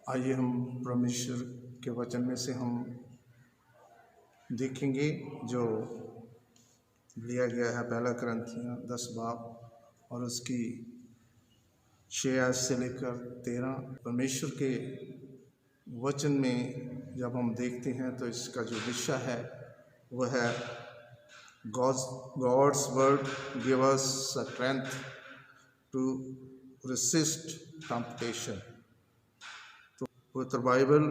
आइए हम परमेश्वर के वचन में से हम देखेंगे जो लिया गया है पहला कुरिन्थियों 10 बाब और उसकी 6 आयत से लेकर 13। परमेश्वर के वचन में जब हम देखते हैं तो इसका जो विषय है वह है God's word give us strength to resist temptation। तो पवित्र बाइबल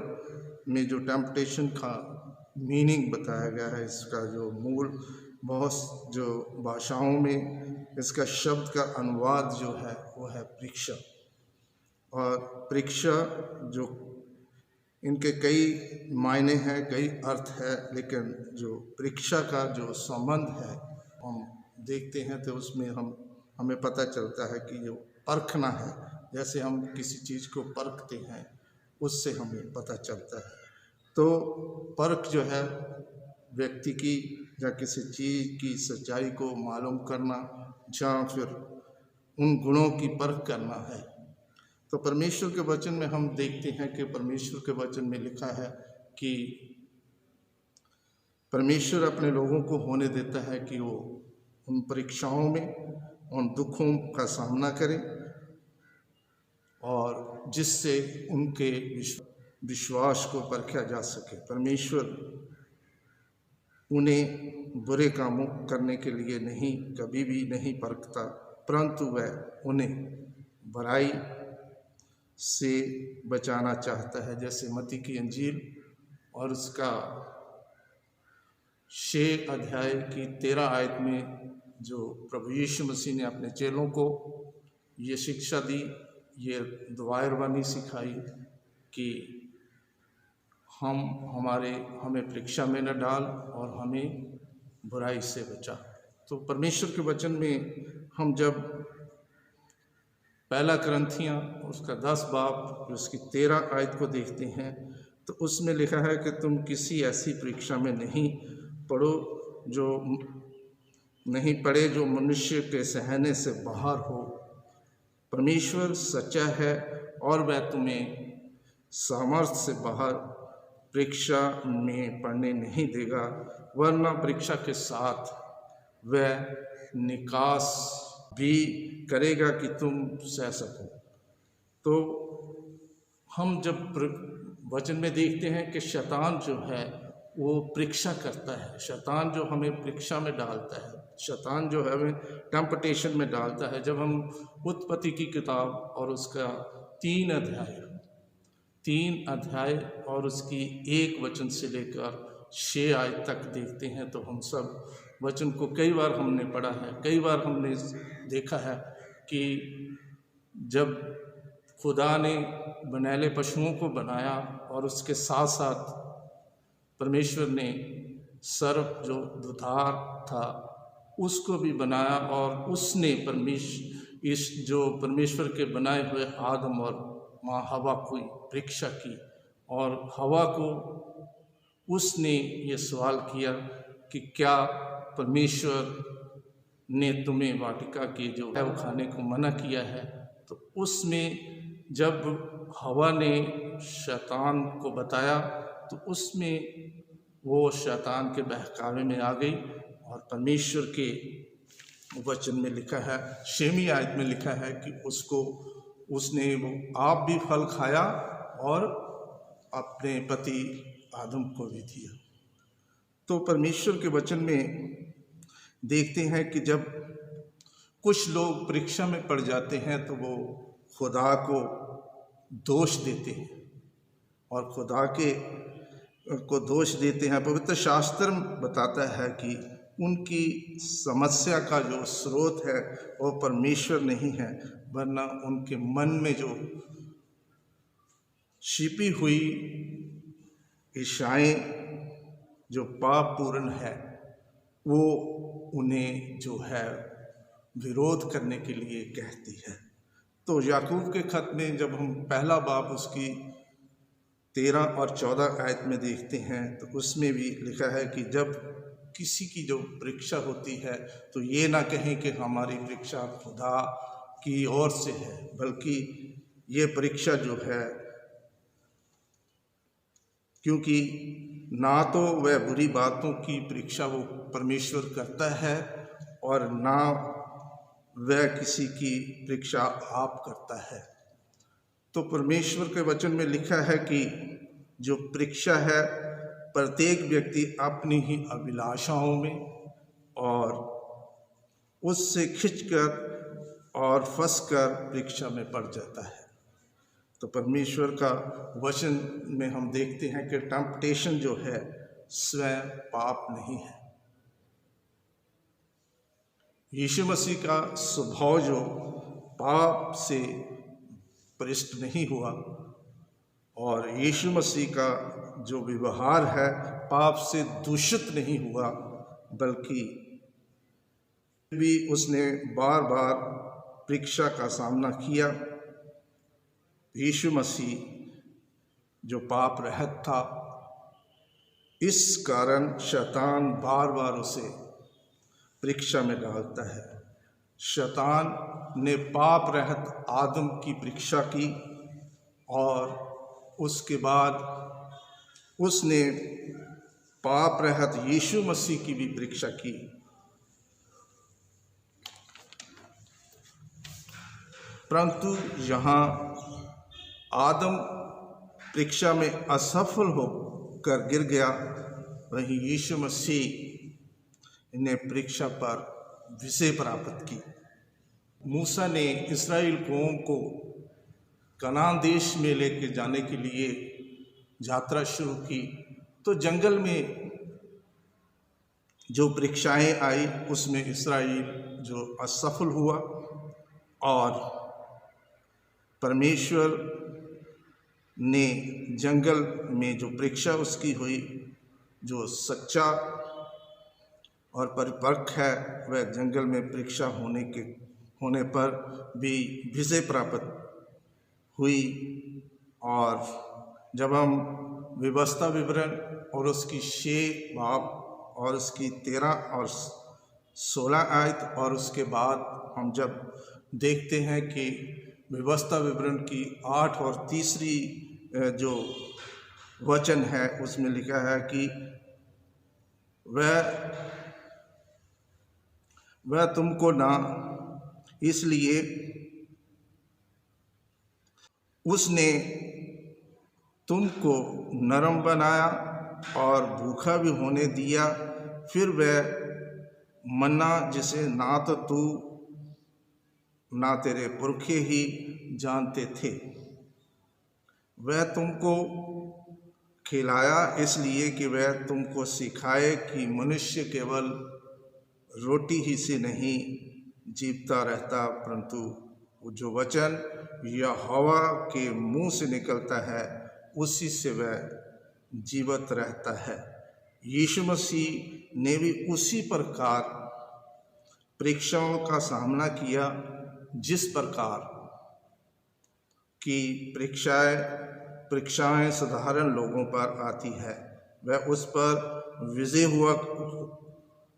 में जो टेम्पटेशन का मीनिंग बताया गया है, इसका जो मूल बहुत जो भाषाओं में इसका शब्द का अनुवाद जो है वो है परीक्षा। और परीक्षा जो इनके कई मायने हैं, कई अर्थ है, लेकिन जो परीक्षा का जो संबंध है हम देखते हैं तो उसमें हमें पता चलता है कि जो परखना है, जैसे हम किसी चीज़ को परखते हैं उससे हमें पता चलता है। तो परख जो है व्यक्ति की या किसी चीज़ की सच्चाई को मालूम करना या फिर उन गुणों की परख करना है। तो परमेश्वर के वचन में हम देखते हैं कि परमेश्वर के वचन में लिखा है कि परमेश्वर अपने लोगों को होने देता है कि वो उन परीक्षाओं में उन दुखों का सामना करें और जिससे उनके विश्वास को परखा जा सके। परमेश्वर उन्हें बुरे कामों करने के लिए नहीं, कभी भी नहीं परखता, परंतु वह उन्हें बुराई से बचाना चाहता है। जैसे मत्ती की अंजील और उसका 6 अध्याय की 13 आयत में जो प्रभु यीशु मसीह ने अपने चेलों को ये शिक्षा दी, ये दुआरबानी सिखाई कि हमें परीक्षा में न डाल और हमें बुराई से बचा। तो परमेश्वर के वचन में हम जब पहला कुरिन्थियों उसका 10 बाब उसकी 13 आयत को देखते हैं तो उसमें लिखा है कि तुम किसी ऐसी परीक्षा में नहीं पड़े जो मनुष्य के सहने से बाहर हो। परमेश्वर सच्चा है और वह तुम्हें सामर्थ्य से बाहर परीक्षा में पड़ने नहीं देगा, वरना परीक्षा के साथ वह निकास भी करेगा कि तुम सह सको। तो हम जब वचन में देखते हैं कि शैतान जो है वो परीक्षा करता है, शैतान जो हमें परीक्षा में डालता है, शैतान जो है हमें टेम्पटेशन में डालता है। जब हम उत्पत्ति की किताब और उसका 3 अध्याय और उसकी 1 वचन से लेकर 6 आयत तक देखते हैं तो हम सब वचन को कई बार हमने पढ़ा है, कई बार हमने देखा है कि जब खुदा ने बनैले पशुओं को बनाया और उसके साथ साथ परमेश्वर ने सर्प जो दुधार था उसको भी बनाया और उसने परमेश्वर के बनाए हुए आदम और माँ हवा की परीक्षा की और हवा को उसने ये सवाल किया कि क्या परमेश्वर ने तुम्हें वाटिका के जो है वो खाने को मना किया है। तो उसमें जब हवा ने शैतान को बताया तो उसमें वो शैतान के बहकावे में आ गई और परमेश्वर के वचन में लिखा है 6वीं आयत में लिखा है कि उसने वो आप भी फल खाया और अपने पति आदम को भी दिया। तो परमेश्वर के वचन में देखते हैं कि जब कुछ लोग परीक्षा में पड़ जाते हैं तो वो खुदा को दोष देते हैं और खुदा को दोष देते हैं। पवित्र शास्त्र बताता है कि उनकी समस्या का जो स्रोत है वो परमेश्वर नहीं है, वरना उनके मन में जो छिपी हुई इच्छाएं जो पाप पूर्ण है वो उन्हें जो है विरोध करने के लिए कहती है। तो याकूब के खत में जब हम पहला बाब उसकी 13 और 14 आयत में देखते हैं तो उसमें भी लिखा है कि जब किसी की जो परीक्षा होती है तो ये ना कहें कि हमारी परीक्षा खुदा की ओर से है, बल्कि ये परीक्षा जो है क्योंकि ना तो वह बुरी बातों की परीक्षा वो परमेश्वर करता है और ना वह किसी की परीक्षा आप करता है। तो परमेश्वर के वचन में लिखा है कि जो परीक्षा है प्रत्येक व्यक्ति अपनी ही अभिलाषाओं में और उससे खिंचकर और फंसकर परीक्षा में पड़ जाता है। तो परमेश्वर का वचन में हम देखते हैं कि टेम्पटेशन जो है स्वयं पाप नहीं है। यीशु मसीह का स्वभाव जो पाप से परिष्ट नहीं हुआ और यीशु मसीह का जो व्यवहार है पाप से दूषित नहीं हुआ, बल्कि भी उसने बार बार परीक्षा का सामना किया। यीशु मसीह जो पाप रहित था, इस कारण शैतान बार बार उसे परीक्षा में डालता है। शैतान ने पाप रहित आदम की परीक्षा की और उसके बाद उसने पाप रहित यीशु मसीह की भी परीक्षा की। परंतु यहाँ आदम परीक्षा में असफल होकर गिर गया, वहीं यीशु मसीह ने परीक्षा पर विजय प्राप्त की। मूसा ने इस्राएल कौम को कनान देश में लेके जाने के लिए यात्रा शुरू की, तो जंगल में जो परीक्षाएं आई उसमें इस्राएल जो असफल हुआ और परमेश्वर ने जंगल में जो परीक्षा उसकी हुई, जो सच्चा और परिपक्व है, वह जंगल में परीक्षा होने पर भी विजय प्राप्त हुई। और जब हम व्यवस्था विवरण और उसकी 6 बाब और उसकी 13 और 16 आयत और उसके बाद हम जब देखते हैं कि व्यवस्था विवरण की 8 और तीसरी जो वचन है उसमें लिखा है कि वह तुमको ना इसलिए उसने तुमको नरम बनाया और भूखा भी होने दिया। फिर वह मन्ना जिसे ना तो तू ना तेरे पुरखे ही जानते थे, वह तुमको खिलाया इसलिए कि वह तुमको सिखाए कि मनुष्य केवल रोटी ही से नहीं जीवता रहता, परंतु जो वचन यहोवा के मुंह से निकलता है उसी से वह जीवित रहता है। यीशु मसीह ने भी उसी प्रकार परीक्षाओं का सामना किया जिस प्रकार की परीक्षाएं साधारण लोगों पर आती है। वह उस पर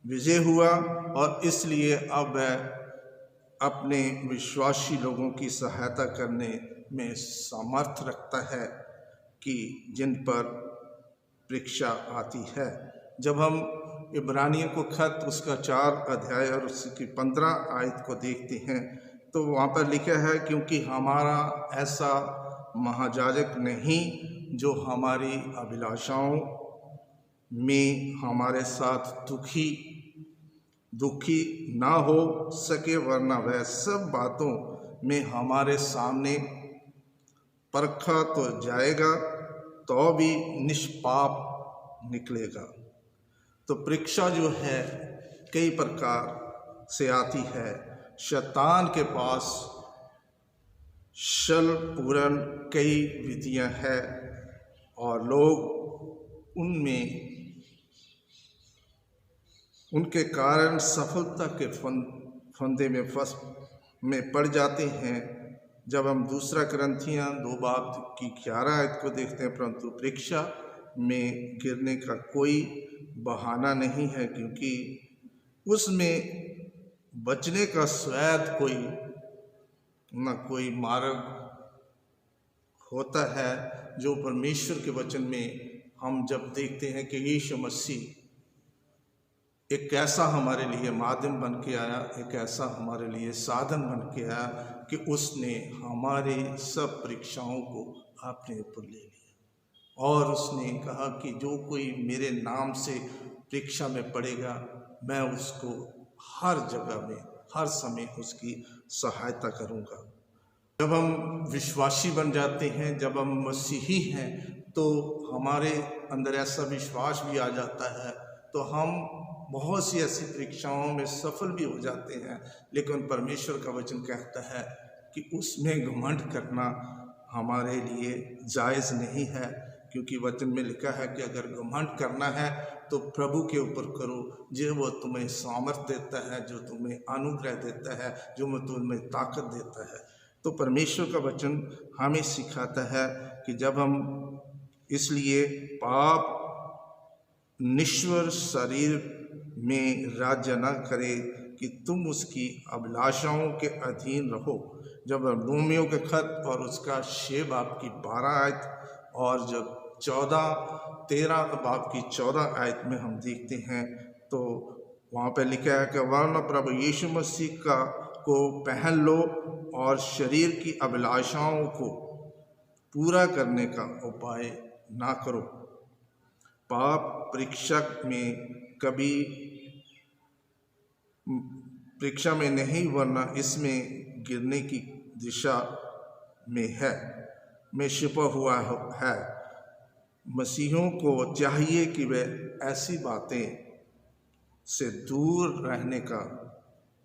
विजय हुआ और इसलिए अब वह अपने विश्वासी लोगों की सहायता करने में सामर्थ्य रखता है कि जिन पर परीक्षा आती है। जब हम इब्रानियों को खत उसका 4 अध्याय और उसकी 15 आयत को देखते हैं तो वहाँ पर लिखा है, क्योंकि हमारा ऐसा महायाजक नहीं जो हमारी अभिलाषाओं में हमारे साथ दुखी ना हो सके, वरना वह सब बातों में हमारे सामने परखा तो जाएगा तो भी निष्पाप निकलेगा। तो परीक्षा जो है कई प्रकार से आती है। शैतान के पास छल पूर्ण कई विधियां हैं और लोग उनके कारण सफलता के फंदे में पड़ जाते हैं। जब हम 2 कुरिन्थियों 2 बाब की 11 आयत को देखते हैं, परंतु परीक्षा में गिरने का कोई बहाना नहीं है, क्योंकि उसमें बचने का शायद कोई मार्ग होता है जो परमेश्वर के वचन में हम जब देखते हैं कि यीशु मसीह एक ऐसा हमारे लिए माध्यम बन के आया, एक ऐसा हमारे लिए साधन बन के आया कि उसने हमारे सब परीक्षाओं को अपने ऊपर ले लिया और उसने कहा कि जो कोई मेरे नाम से परीक्षा में पड़ेगा, मैं उसको हर जगह में हर समय उसकी सहायता करूंगा। जब हम विश्वासी बन जाते हैं, जब हम मसीही हैं, तो हमारे अंदर ऐसा विश्वास भी आ जाता है, तो हम बहुत सी ऐसी परीक्षाओं में सफल भी हो जाते हैं। लेकिन परमेश्वर का वचन कहता है कि उसमें घमंड करना हमारे लिए जायज़ नहीं है, क्योंकि वचन में लिखा है कि अगर घमंड करना है तो प्रभु के ऊपर करो, जो वो तुम्हें सामर्थ देता है, जो तुम्हें अनुग्रह देता है, जो वो तुम्हें ताकत देता है। तो परमेश्वर का वचन हमें सिखाता है कि जब हम इसलिए पाप निश्वर शरीर में राज्य न करे कि तुम उसकी अभिलाषाओं के अधीन रहो। जब रोमियो के खत और उसका 6 बाब की 12 आयत और जब 13 बाब की 14 आयत में हम देखते हैं तो वहाँ पे लिखा है कि वरना प्रभु यीशु मसीह को पहन लो और शरीर की अभिलाषाओं को पूरा करने का उपाय ना करो। पाप परीक्षा में नहीं, वरना इसमें गिरने की दिशा में छिपा हुआ है। मसीहों को चाहिए कि वे ऐसी बातें से दूर रहने का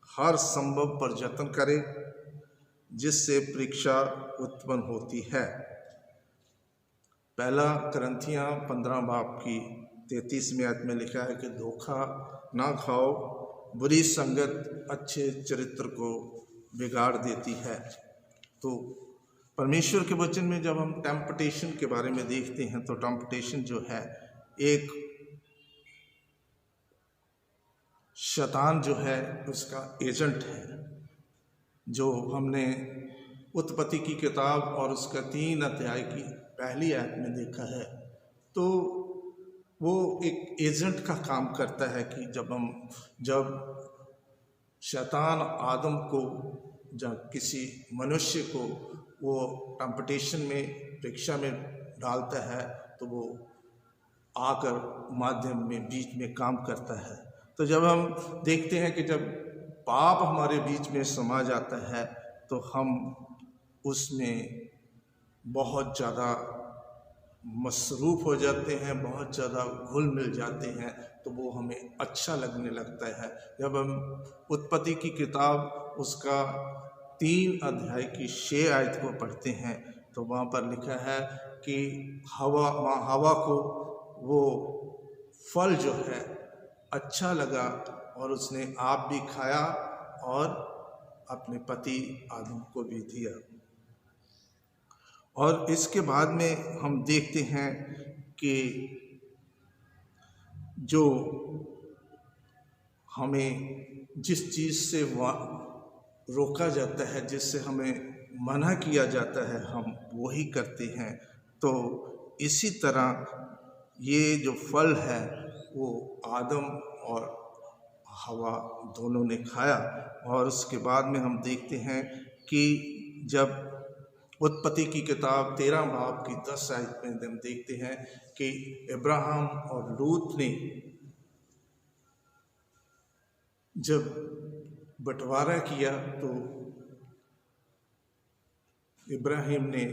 हर संभव पर यत्न करें जिससे परीक्षा उत्पन्न होती है। पहला करंथियाँ 15 बाब की 33वें आयत में लिखा है कि धोखा ना खाओ, बुरी संगत अच्छे चरित्र को बिगाड़ देती है। तो परमेश्वर के वचन में जब हम टेम्पटेशन के बारे में देखते हैं तो टेम्पटेशन जो है एक शैतान जो है उसका एजेंट है, जो हमने उत्पत्ति की किताब और उसका 3 अध्याय की पहली आयत में देखा है। तो वो एक एजेंट का काम करता है कि जब शैतान आदम को, जब किसी मनुष्य को वो टेम्पटेशन में परीक्षा में डालता है, तो वो आकर माध्यम में बीच में काम करता है। तो जब हम देखते हैं कि जब पाप हमारे बीच में समा जाता है तो हम उसमें बहुत ज़्यादा मसरूफ़ हो जाते हैं, बहुत ज़्यादा घुल मिल जाते हैं, तो वो हमें अच्छा लगने लगता है। जब हम उत्पत्ति की किताब उसका 3 अध्याय की 6 आयत को पढ़ते हैं तो वहाँ पर लिखा है कि हवा को वो फल जो है अच्छा लगा और उसने आप भी खाया और अपने पति आदम को भी दिया। और इसके बाद में हम देखते हैं कि जो हमें जिस चीज़ से रोका जाता है, जिससे हमें मना किया जाता है, हम वही करते हैं। तो इसी तरह ये जो फल है वो आदम और हवा दोनों ने खाया। और उसके बाद में हम देखते हैं कि जब उत्पत्ति की किताब 13 बाब की 10 आयत में हम देखते हैं कि इब्राहिम और लूत ने जब बंटवारा किया तो इब्राहिम ने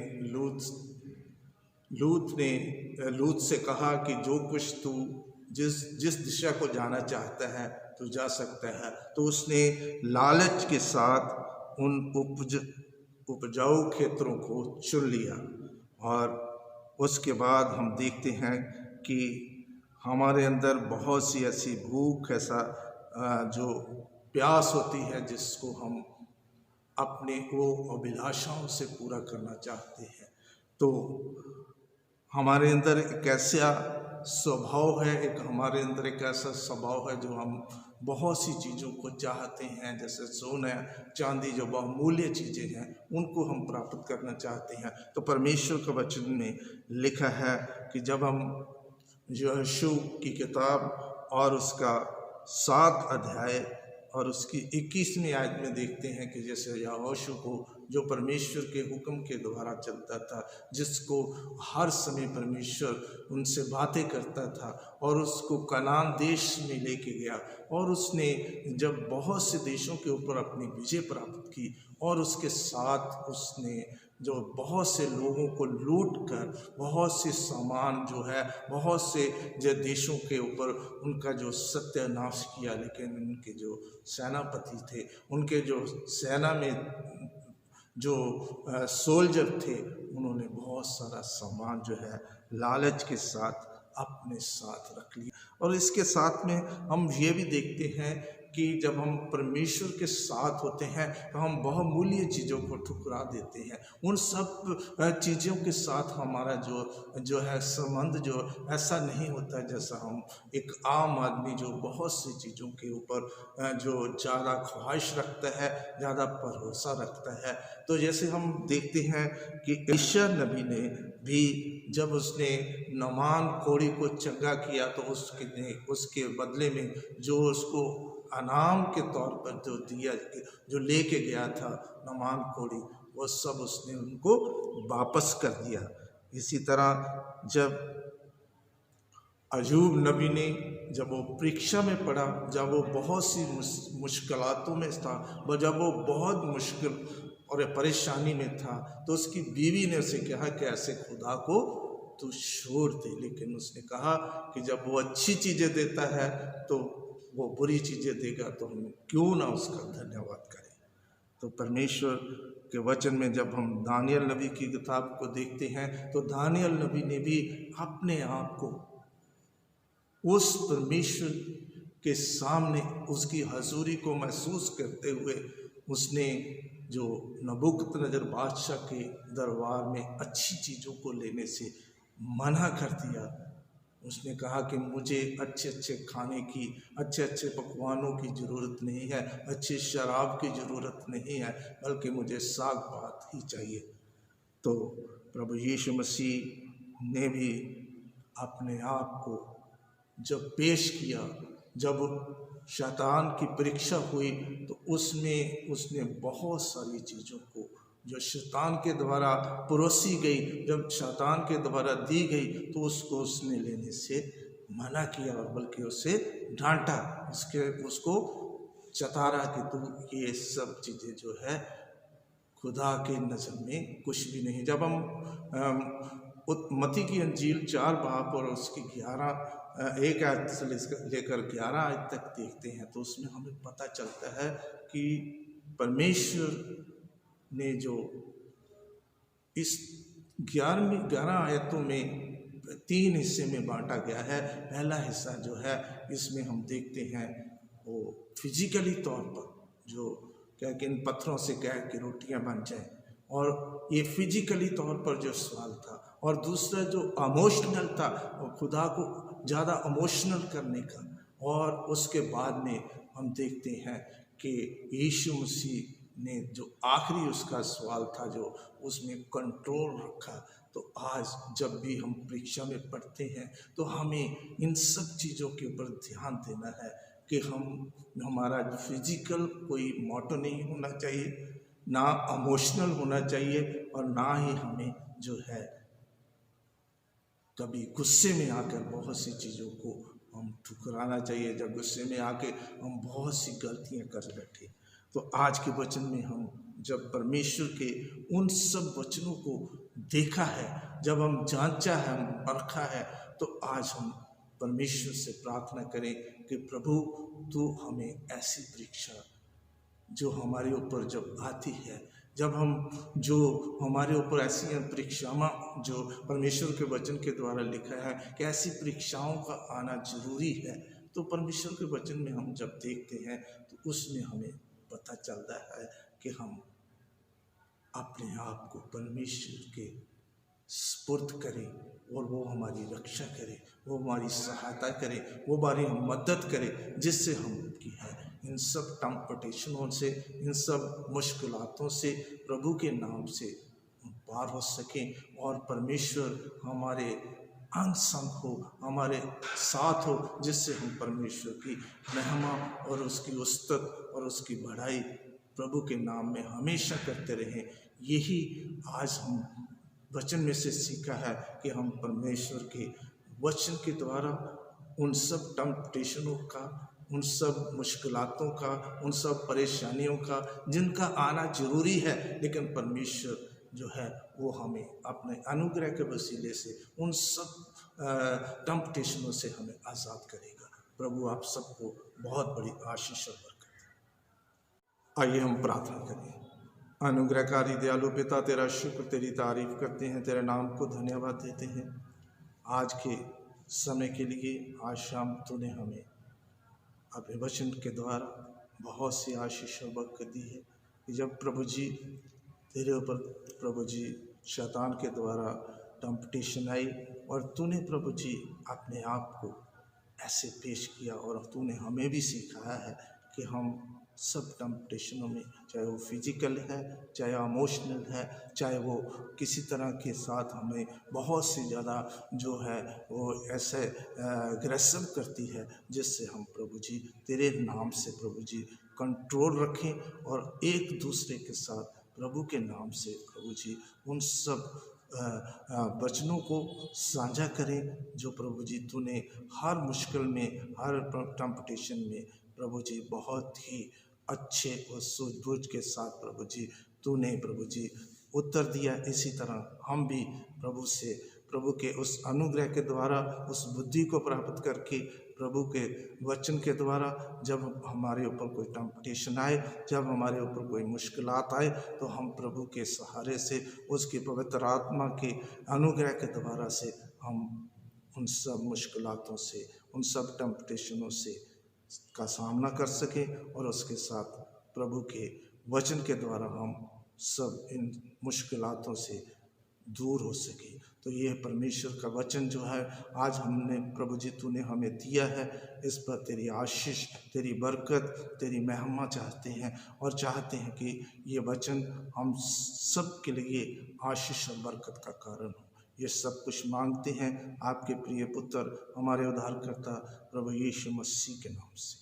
लूत से कहा कि जो कुछ तू जिस दिशा को जाना चाहता है तो जा सकता है। तो उसने लालच के साथ उन उपजाऊ क्षेत्रों को चुन लिया। और उसके बाद हम देखते हैं कि हमारे अंदर बहुत सी ऐसी भूख, ऐसा जो प्यास होती है जिसको हम अपने वो अभिलाषाओं से पूरा करना चाहते हैं। तो हमारे अंदर एक ऐसा स्वभाव है, हमारे अंदर एक ऐसा स्वभाव है जो हम बहुत सी चीज़ों को चाहते हैं, जैसे सोना चांदी, जो बहुमूल्य चीज़ें हैं उनको हम प्राप्त करना चाहते हैं। तो परमेश्वर के वचन में लिखा है कि जब हम यहोशू की किताब और उसका 7 अध्याय और उसकी 21वीं आयत में देखते हैं कि जैसे यहोशू को, जो परमेश्वर के हुक्म के द्वारा चलता था, जिसको हर समय परमेश्वर उनसे बातें करता था और उसको कनान देश में लेके गया, और उसने जब बहुत से देशों के ऊपर अपनी विजय प्राप्त की और उसके साथ उसने जो बहुत से लोगों को लूट कर बहुत से सामान जो है बहुत से जो देशों के ऊपर उनका जो सत्यानाश किया, लेकिन उनके जो सेनापति थे, उनके जो सेना में जो सोल्जर थे, उन्होंने बहुत सारा सामान जो है लालच के साथ अपने साथ रख लिया। और इसके साथ में हम ये भी देखते हैं कि जब हम परमेश्वर के साथ होते हैं तो हम बहुमूल्य चीज़ों को ठुकरा देते हैं। उन सब चीज़ों के साथ हमारा जो है संबंध जो ऐसा नहीं होता है जैसा हम एक आम आदमी जो बहुत सी चीज़ों के ऊपर जो ज़्यादा ख्वाहिश रखता है, ज़्यादा भरोसा रखता है। तो जैसे हम देखते हैं कि एलिशा नबी ने भी जब उसने नामान कोढ़ी को चंगा किया तो उसके बदले में जो उसको अनाम के तौर पर जो दिया, जो लेके गया था नामान कोढ़ी, वो सब उसने उनको वापस कर दिया। इसी तरह जब अयूब नबी ने जब वो परीक्षा में पड़ा, जब वो बहुत सी मुश्किलातों में था, जब वो बहुत मुश्किल और परेशानी में था, तो उसकी बीवी ने उसे कहा कि ऐसे खुदा को तू छोड़ दे। लेकिन उसने कहा कि जब वो अच्छी चीज़ें देता है तो वो बुरी चीज़ें देगा, तो हम क्यों ना उसका धन्यवाद करें। तो परमेश्वर के वचन में जब हम दानियल नबी की किताब को देखते हैं तो दानियल नबी ने भी अपने आप को उस परमेश्वर के सामने उसकी हजूरी को महसूस करते हुए उसने जो नबूकदनेस्सर बादशाह के दरबार में अच्छी चीज़ों को लेने से मना कर दिया। उसने कहा कि मुझे अच्छे अच्छे खाने की, अच्छे अच्छे पकवानों की ज़रूरत नहीं है, अच्छी शराब की ज़रूरत नहीं है, बल्कि मुझे साग भात ही चाहिए। तो प्रभु यीशु मसीह ने भी अपने आप को जब पेश किया, जब शैतान की परीक्षा हुई तो उसमें उसने बहुत सारी चीज़ों को जो शैतान के द्वारा परोसी गई, जब शैतान के द्वारा दी गई, तो उसको उसने लेने से मना किया और बल्कि उसे डांटा, उसको चतारा कि तू ये सब चीज़ें जो है खुदा के नज़र में कुछ भी नहीं। जब हम मत्ती की अंजील 4 बाब और उसकी 1 आयत से लेकर 11 आयत तक देखते हैं तो उसमें हमें पता चलता है कि परमेश्वर ने जो इस 11 आयतों में 3 हिस्से में बांटा गया है। पहला हिस्सा जो है इसमें हम देखते हैं वो फिजिकली तौर पर जो क्या कि इन पत्थरों से क्या कि रोटियां बन जाएं, और ये फिजिकली तौर पर जो सवाल था, और दूसरा जो इमोशनल था वो खुदा को ज़्यादा इमोशनल करने का। और उसके बाद में हम देखते हैं कि यीशु मसीह ने जो आखिरी उसका सवाल था जो उसमें कंट्रोल रखा। तो आज जब भी हम परीक्षा में पढ़ते हैं तो हमें इन सब चीज़ों के ऊपर ध्यान देना है कि हमारा फिजिकल कोई मोटो नहीं होना चाहिए, ना इमोशनल होना चाहिए, और ना ही हमें जो है कभी गुस्से में आकर बहुत सी चीज़ों को हम ठुकराना चाहिए। जब गुस्से में आके हम बहुत सी गलतियां कर बैठे, तो आज के वचन में हम जब परमेश्वर के उन सब वचनों को देखा है, जब हम जांचा है, हम परखा है, तो आज हम परमेश्वर से प्रार्थना करें कि प्रभु तू हमें ऐसी परीक्षा जो हमारे ऊपर जब आती है, जब हम जो हमारे ऊपर ऐसी परीक्षाएं जो परमेश्वर के वचन के द्वारा लिखा है कि ऐसी परीक्षाओं का आना जरूरी है, तो परमेश्वर के वचन में हम जब देखते हैं तो उसमें हमें पता चलता है कि हम अपने आप को परमेश्वर के स्पुर्द करें और वो हमारी रक्षा करे, वो हमारी सहायता करे, वो हमारी मदद करे, जिससे हम की है इन सब टेम्पटेशनों से, इन सब मुश्किलातों से प्रभु के नाम से पार हो सकें और परमेश्वर हमारे अंग संग हो, हमारे साथ हो, जिससे हम परमेश्वर की महिमा और उसकी उस्तत और उसकी बढ़ाई प्रभु के नाम में हमेशा करते रहें। यही आज हम वचन में से सीखा है कि हम परमेश्वर के वचन के द्वारा उन सब टेम्पटेशनों का, उन सब मुश्किलातों का, उन सब परेशानियों का, जिनका आना जरूरी है, लेकिन परमेश्वर जो है वो हमें अपने अनुग्रह के वसीले से उन सब टेम्पटेशनों से हमें आज़ाद करेगा। प्रभु आप सबको बहुत बड़ी आशीष और बरकत दे। आइए हम प्रार्थना करें। अनुग्रहकारी दयालु पिता, तेरा शुक्र, तेरी तारीफ करते हैं, तेरे नाम को धन्यवाद देते हैं आज के समय के लिए। आज शाम तूने हमें अपने वचन के द्वारा बहुत सी आशीष और बरकत दी है कि जब प्रभु जी तेरे ऊपर प्रभु जी शैतान के द्वारा टेम्पटेशन आई और तूने प्रभु जी अपने आप को ऐसे पेश किया, और तूने हमें भी सिखाया है कि हम सब टेम्पटेशनों में, चाहे वो फिजिकल है, चाहे इमोशनल है, चाहे वो किसी तरह के साथ हमें बहुत सी ज़्यादा जो है वो ऐसे अग्रेसिव करती है, जिससे हम प्रभु जी तेरे नाम से प्रभु जी कंट्रोल रखें और एक दूसरे के साथ प्रभु के नाम से प्रभु जी उन सब वचनों को साझा करें जो प्रभु जी तूने हर मुश्किल में, हर टेम्पटेशन में प्रभु जी बहुत ही अच्छे और सूझबूझ के साथ प्रभु जी तूने प्रभु जी उत्तर दिया। इसी तरह हम भी प्रभु से, प्रभु के उस अनुग्रह के द्वारा उस बुद्धि को प्राप्त करके प्रभु के वचन के द्वारा जब हमारे ऊपर कोई टेम्पटेशन आए, जब हमारे ऊपर कोई मुश्किलात आए, तो हम प्रभु के सहारे से, उसकी पवित्र आत्मा के अनुग्रह के द्वारा से हम उन सब मुश्किलातों से, उन सब टेम्पटेशनों से का सामना कर सकें और उसके साथ प्रभु के वचन के द्वारा हम सब इन मुश्किलातों से दूर हो सके। तो ये परमेश्वर का वचन जो है आज हमने प्रभु जी तूने हमें दिया है, इस पर तेरी आशीष, तेरी बरकत, तेरी महिमा चाहते हैं और चाहते हैं कि ये वचन हम सब के लिए आशीष और बरकत का कारण हो। ये सब कुछ मांगते हैं आपके प्रिय पुत्र, हमारे उद्धारकर्ता प्रभु यीशु मसीह के नाम से।